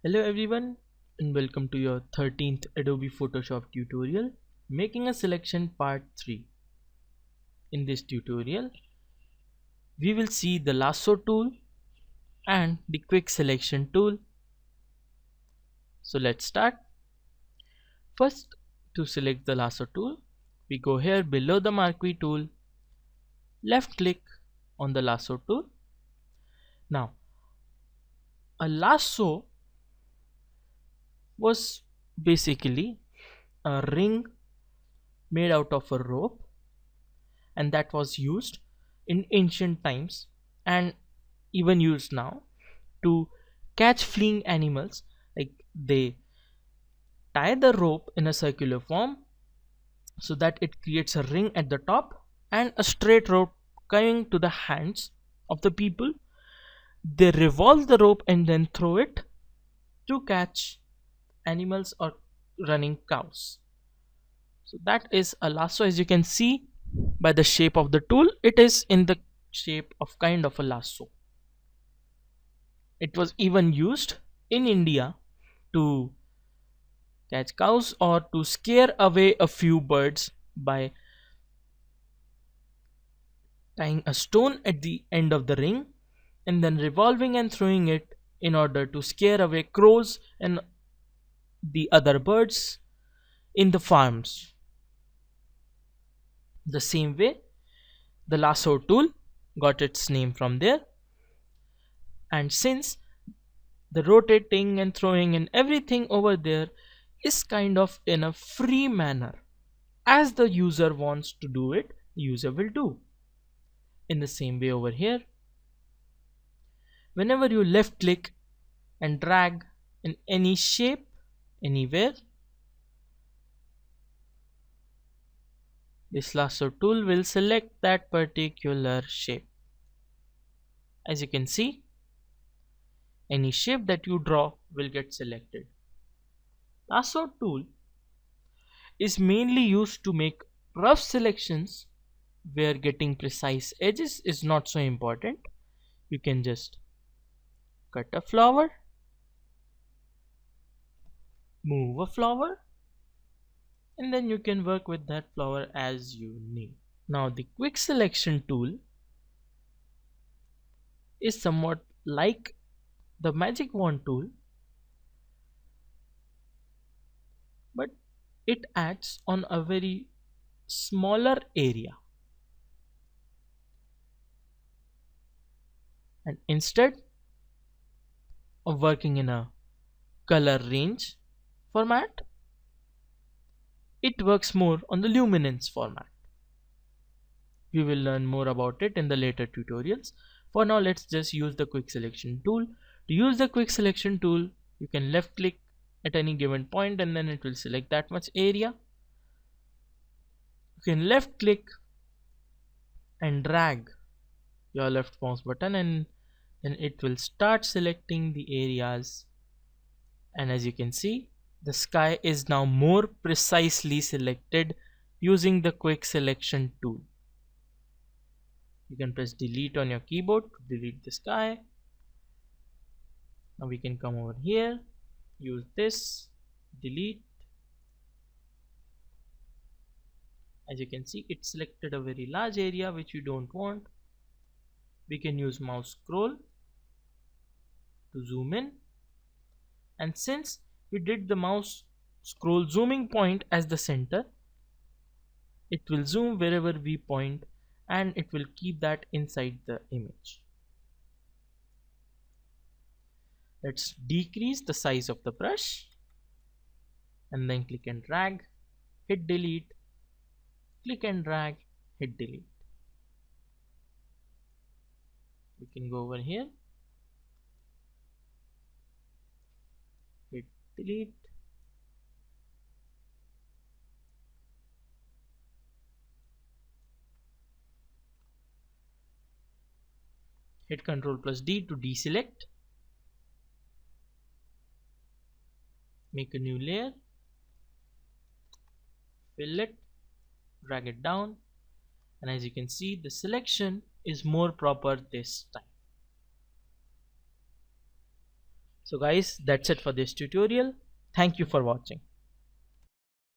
Hello everyone and welcome to your 13th Adobe Photoshop tutorial, making a selection part 3. In this tutorial we will see the lasso tool and the quick selection tool. So let's start. First, to select the lasso tool, we go here below the marquee tool, left click on the lasso tool. Now a lasso was basically a ring made out of a rope, and that was used in ancient times and even used now to catch fleeing animals. Like, they tie the rope in a circular form so that it creates a ring at the top and a straight rope coming to the hands of the people. They revolve the rope and then throw it to catch animals or running cows. So that is a lasso. As you can see by the shape of the tool, it is in the shape of kind of a lasso. It was even used in India to catch cows or to scare away a few birds by tying a stone at the end of the ring and then revolving and throwing it in order to scare away crows and the other birds in the farms. The same way, the lasso tool got its name from there, and since the rotating and throwing and everything over there is kind of in a free manner, as the user wants to do it, the user will do. In the same way over here, whenever you left click and drag in any shape anywhere, this lasso tool will select that particular shape. As you can see, any shape that you draw will get selected. Lasso tool is mainly used to make rough selections where getting precise edges is not so important. You can just cut a flower, move a flower, and then you can work with that flower as you need. Now the quick selection tool is somewhat like the magic wand tool, but it acts on a very smaller area, and instead of working in a color range format, it works more on the luminance format. We will learn more about it in the later tutorials. For now, let's just use the quick selection tool. To use the quick selection tool, you can left click at any given point and then it will select that much area. You can left click and drag your left mouse button and then it will start selecting the areas, and as you can see, the sky is now more precisely selected using the quick selection tool. You can press delete on your keyboard to delete the sky. Now we can come over here, use this, delete. As you can see, it selected a very large area which you don't want. We can use mouse scroll to zoom in, and since we did the mouse scroll zooming point as the center, it will zoom wherever we point and it will keep that inside the image. Let's decrease the size of the brush and then click and drag, hit delete, click and drag, hit delete. We can go over here, hit delete, hit Ctrl plus D to deselect, make a new layer, fill it, drag it down, and as you can see, the selection is more proper this time. So guys, that's it for this tutorial. Thank you for watching.